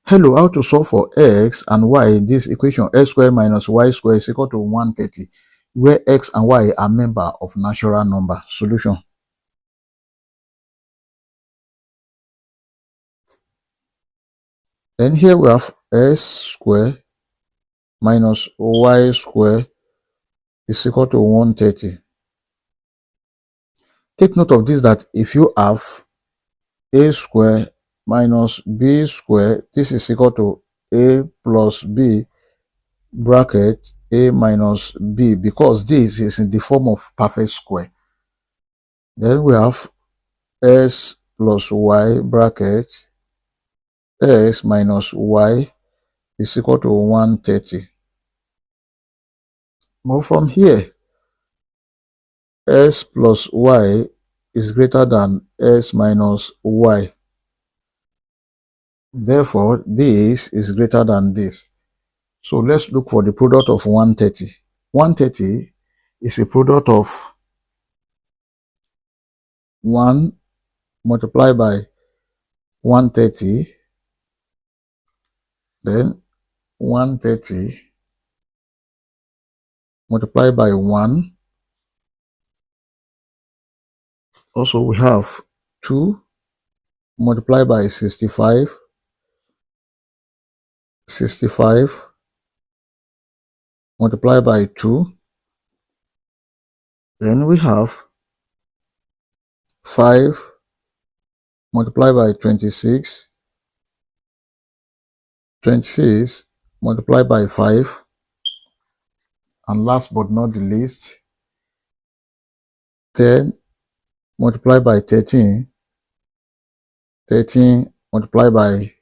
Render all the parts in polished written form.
Hello, how to solve for x and y in this equation x squared minus y squared is equal to 130, where x and y are member of natural number. Solution. Then here we have x squared minus y squared is equal to 130. Take note of this, that if you have a squared minus b squared, this is equal to a plus b bracket a minus b, because this is in the form of perfect square. Then we have x plus y bracket x minus y is equal to 130. Move from here, x plus y is greater than x minus y. Therefore, this is greater than this. So let's look for the product of 130. 130 is a product of 1 multiplied by 130, then 130 multiplied by 1. Also, we have 2 multiplied by 65, 65 multiplied by 2. Then we have 5 multiplied by 26, 26 multiplied by 5. And last but not the least, 10 multiplied by 13, 13 multiplied by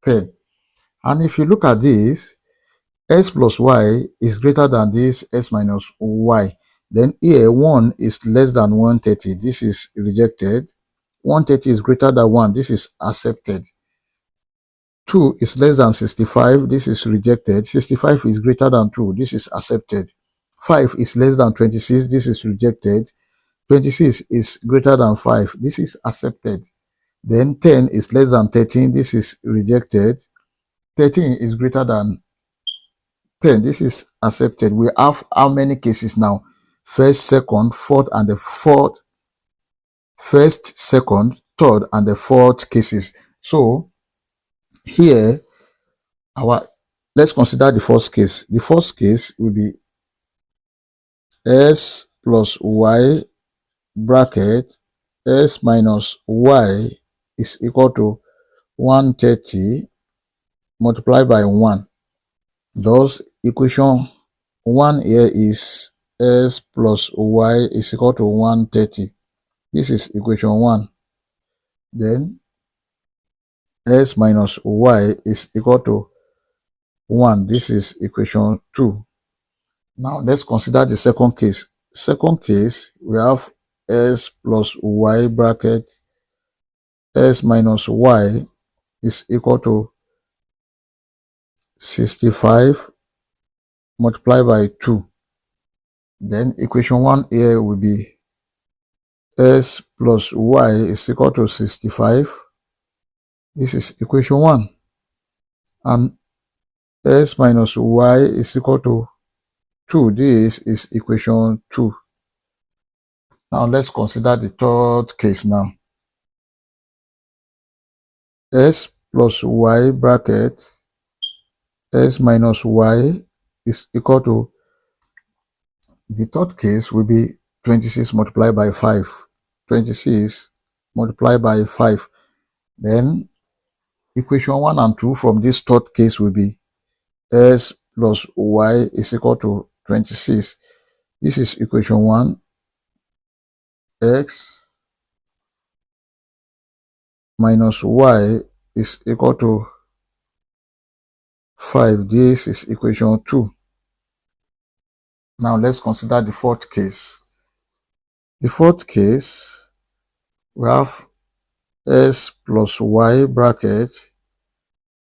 10. And if you look at this, x plus y is greater than this x minus y. Then here 1 is less than 130. This is rejected. 130 is greater than 1. This is accepted. 2 is less than 65. This is rejected. 65 is greater than 2. This is accepted. 5 is less than 26. This is rejected. 26 is greater than 5. This is accepted. Then 10 is less than 13. This is rejected. 13 is greater than 10. This is accepted. We have how many cases now? First, second, fourth, and the fourth. First, second, third, and the fourth cases. So here, let's consider the first case. The first case will be s plus y bracket s minus y is equal to 130 multiplied by 1. Thus, equation 1 here is s plus y is equal to 130. This is equation 1. Then s minus y is equal to 1. This is equation 2. Now let's consider the second case. Second case, we have s plus y bracket s minus y is equal to 65 multiplied by 2. Then equation 1 here will be s plus y is equal to 65. This is equation 1. And s minus y is equal to 2. This is equation 2. Now let's consider the third case now. S plus y bracket s minus y is equal to, the third case will be 26 multiplied by 5. 26 multiplied by 5. Then equation 1 and 2 from this third case will be s plus y is equal to 26. This is equation 1. X minus y is equal to 5. This is equation 2. Now let's consider the fourth case. The fourth case, we have s plus y bracket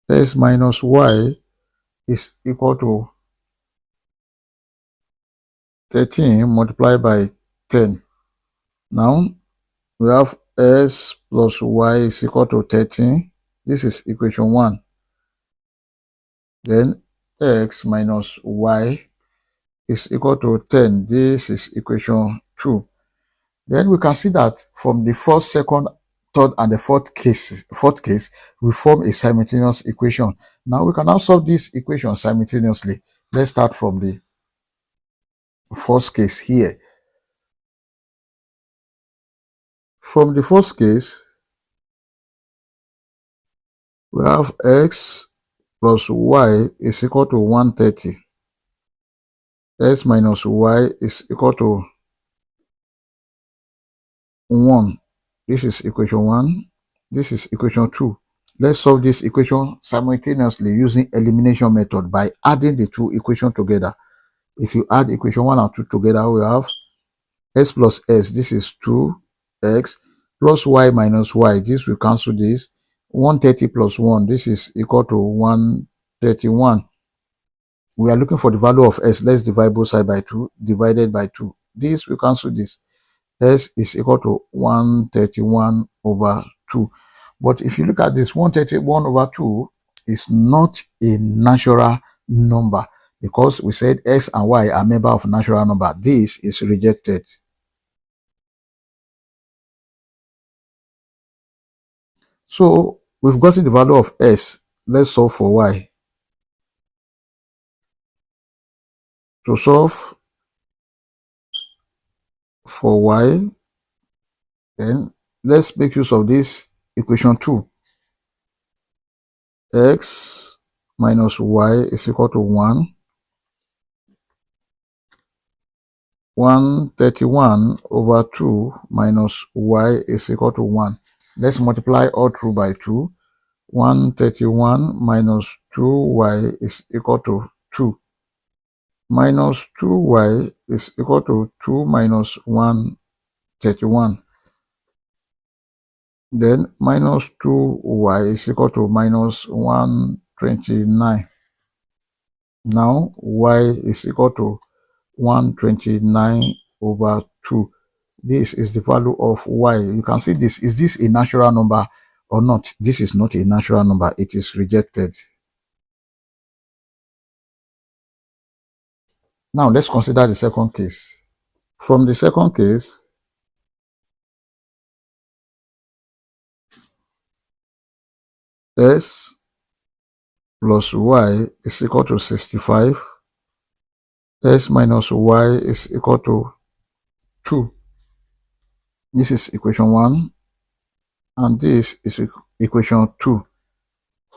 s minus y is equal to 13 multiplied by 10. Now we have s plus y is equal to 13. This is equation 1. Then x minus y is equal to 10. This is equation 2. Then we can see that from the first, second, third, and the fourth case, we form a simultaneous equation. Now we can now solve this equation simultaneously. Let's start from the first case here. From the first case, we have x plus y is equal to 130. X minus y is equal to 1. This is equation 1. This is equation 2. Let's solve this equation simultaneously using elimination method by adding the two equations together. If you add equation 1 and 2 together, we have x plus s. This is 2x plus y minus y. This will cancel this. 130 plus 1. This is equal to 131. We are looking for the value of s. Let's divide both sides by 2. Divided by 2. This will cancel this. S is equal to 131 over 2. But if you look at this, 131 over 2 is not a natural number because we said x and y are member of natural number. This is rejected. So we've gotten the value of s. Let's solve for y. To solve for y, then let's make use of this equation 2. X minus y is equal to 1. 131 over 2 minus y is equal to 1. Let's multiply all through by 2. 131 minus 2y is equal to 2. Minus 2y is equal to 2 minus 131. Then minus 2y is equal to minus 129. Now y is equal to 129 over 2. This is the value of y. You can see this. Is this a natural number or not? This is not a natural number. It is rejected. Now let's consider the second case. From the second case, s plus y is equal to 65. S minus y is equal to 2. This is equation 1. And this is equation 2.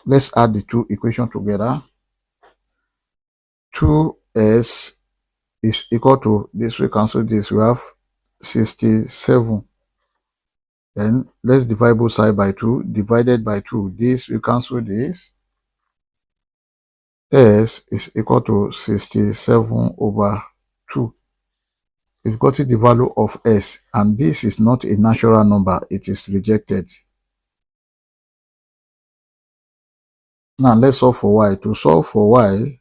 Let's add the two equations together. 2s is equal to, this we cancel this, we have 67. Then let's divide both sides by 2. Divided by 2, this we cancel this. S is equal to 67 over 2. We've got the value of s, and this is not a natural number. It is rejected. Now let's solve for y. To solve for y,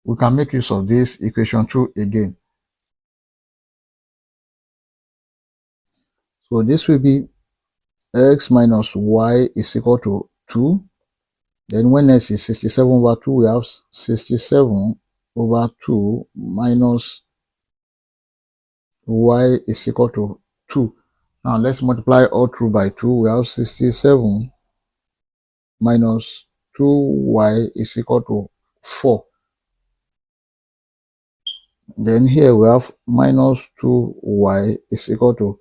we can make use of this equation 2 again. So this will be x minus y is equal to 2. Then when s is 67 over 2, we have 67 over 2 minus y is equal to 2. Now let's multiply all through by 2. We have 67 minus 2y is equal to 4. Then here we have minus 2y is equal to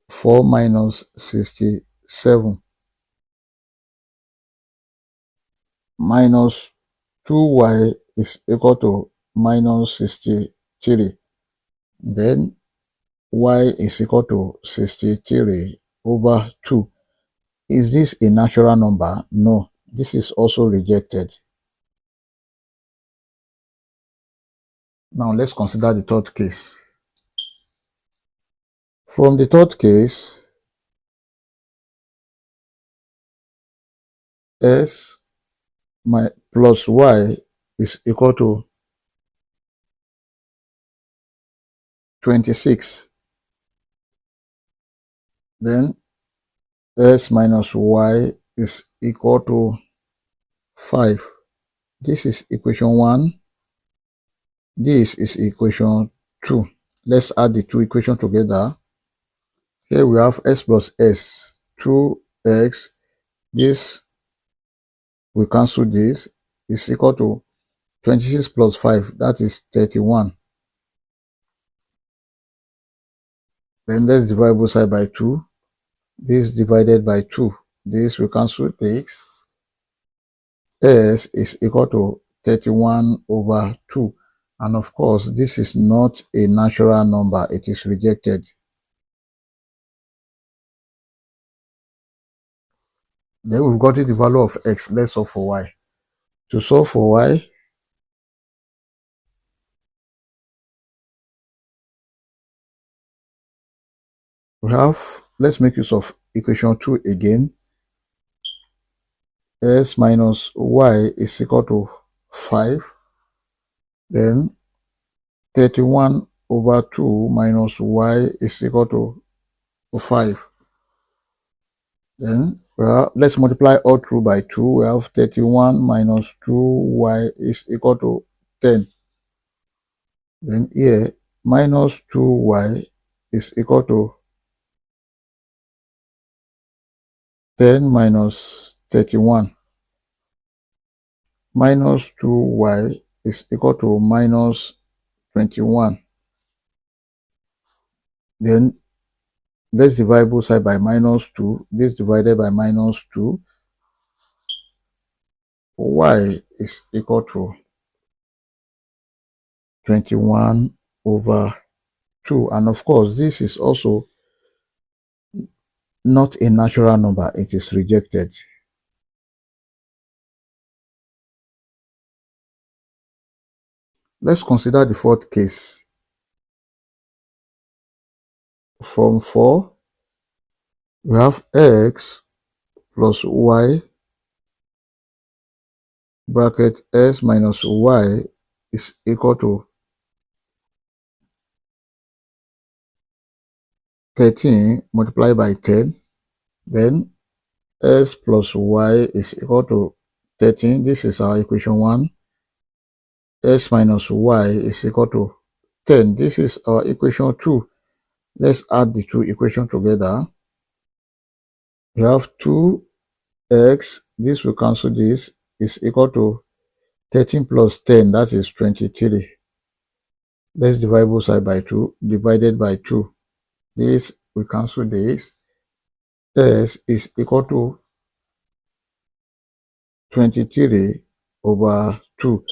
4 minus 67. Minus 2y is equal to minus 63. Then y is equal to 63 over 2. Is this a natural number? No. This is also rejected. Now let's consider the third case. From the third case, s plus y is equal to 26. Then s minus y is equal to 5. This is equation 1. This is equation 2. Let's add the two equations together. Here we have s plus s, 2x. This, we cancel this, is equal to 26 plus 5, that is 31. Then let's divide both sides by 2. This divided by 2. This we cancel this. S is equal to 31 over 2. And of course, this is not a natural number. It is rejected. Then we've got the value of x. Let's solve for y. To solve for y, we have, let's make use of equation 2 again. S minus y is equal to 5. Then 31 over 2 minus y is equal to 5. Then let's multiply all through by 2. We have 31 minus 2y is equal to 10. Then here, minus 2y is equal to 10 minus 31. Minus 2y is equal to minus 21. Then let's divide both sides by minus 2. This divided by minus 2. Y is equal to 21 over 2. And of course, this is also not a natural number. It is rejected. Let's consider the fourth case. From 4, we have x plus y bracket s minus y is equal to 13 multiplied by 10. Then s plus y is equal to 13. This is our equation 1. S minus y is equal to 10. This is our equation 2. Let's add the two equations together. We have 2x, this will cancel this, is equal to 13 plus 10, that is 23. Let's divide both sides by 2, divided by 2. This will cancel this. S is equal to 23 over 2.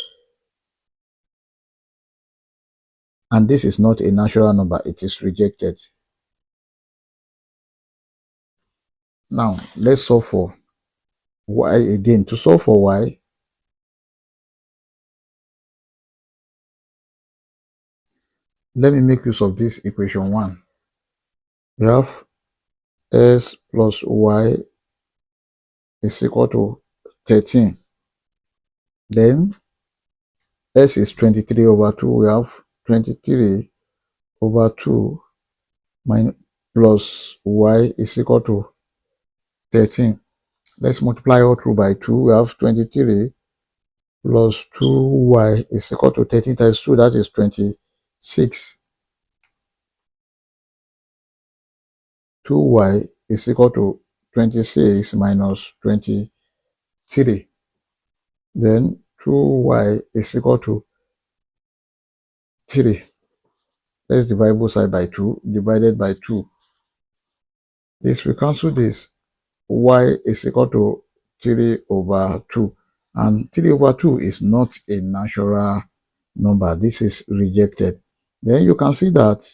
And this is not a natural number, it is rejected. Now, let's solve for y again. To solve for y, let me make use of this equation 1. We have s plus y is equal to 13. Then s is 23 over 2. We have 23 over 2 minus plus y is equal to 13. Let's multiply all through by 2. We have 23 plus 2y is equal to 13 times 2. That is 26. 2y is equal to 26 minus 23. Then 2y is equal to 3. Let's divide both sides by 2, divided by 2. This will cancel this. Y is equal to 3 over 2. And 3 over 2 is not a natural number. This is rejected. Then you can see that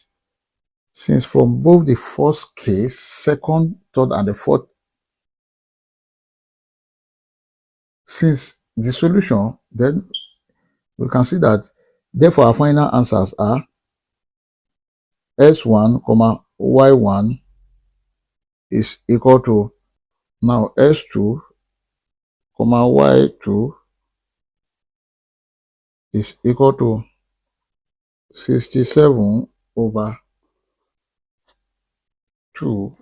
since from both the first case, second, third, and the fourth, since the solution, then we can see that therefore our final answers are s1, y1 is equal to now s2, y2 is equal to 67 over 2,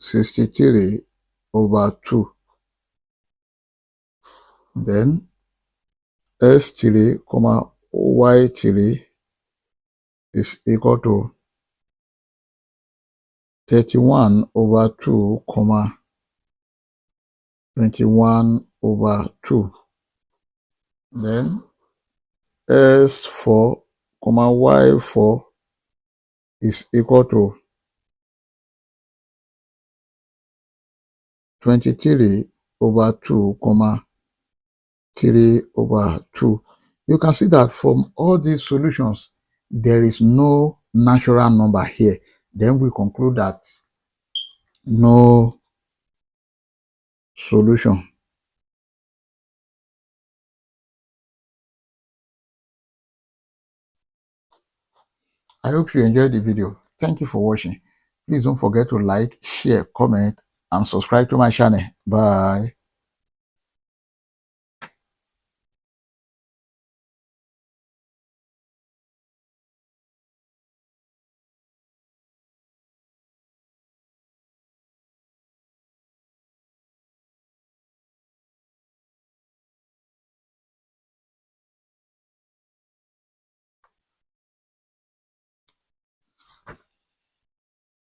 63 over 2. Then S3, comma Y3 is equal to 31 over 2, comma 21 over 2. Then S4, comma Y4 is equal to 23 over 2, comma 3 over 2. You can see that from all these solutions, there is no natural number here. Then we conclude that no solution. I hope you enjoyed the video. Thank you for watching. Please don't forget to like, share, comment, and subscribe to my channel. Bye.